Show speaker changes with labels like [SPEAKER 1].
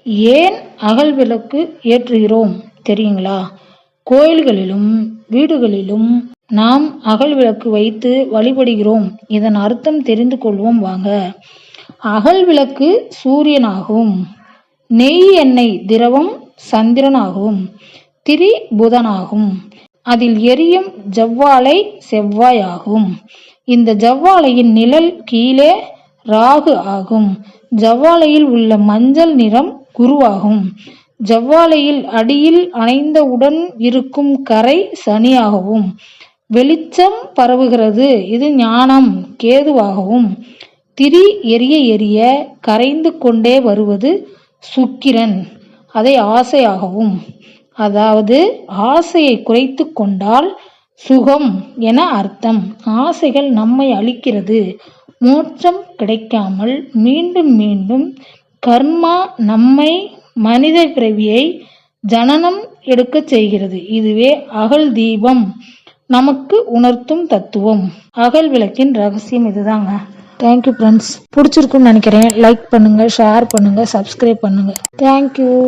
[SPEAKER 1] ஏன் அகல் விளக்கு ஏற்றுகிறோம் தெரியுங்களா? கோயில்களிலும் வீடுகளிலும் நாம் அகல் விளக்கு வைத்து வழிபடுகிறோம். இதன் அர்த்தம் தெரிந்து கொள்வோம் வாங்க. அகல் விளக்கு சூரியனாகவும், நெய் எண்ணெய் திரவம் சந்திரனாகவும், திரி புதனாகும், அதில் எரியும் ஜவ்வாலை செவ்வாய் ஆகும். இந்த ஜவ்வாலையின் நிழல் கீழே ராகு ஆகும். ஜவ்வாலையில் உள்ள மஞ்சள் நிறம் குருவாகும். ஜவ்வாலையில் அடியில் அணைந்தவுடன் இருக்கும் கரை சனியாகவும், வெளிச்சம் பரவுகிறது, இது ஞானம் கேதுவாகவும், திரி எரிய எரிய கரைந்து கொண்டே வருவது சுக்கிரன், அதை ஆசையாகவும், அதாவது ஆசையை குறைத்து கொண்டால் சுகம் என அர்த்தம். ஆசைகள் நம்மை அழிக்கிறது. மோட்சம் கிடைக்காமல் மீண்டும் மீண்டும் கர்மா நம்மை மனித பிறவியை ஜனனம் எடுக்க செய்கிறது. இதுவே அகல் தீபம் நமக்கு உணர்த்தும் தத்துவம். அகல் விளக்கின் ரகசியம் இதுதாங்க. Thank you friends. பிடிச்சிருக்குன்னு நினைக்கிறேன். லைக் பண்ணுங்க, ஷேர் பண்ணுங்க, சப்ஸ்கிரைப் பண்ணுங்க. தேங்க்யூ.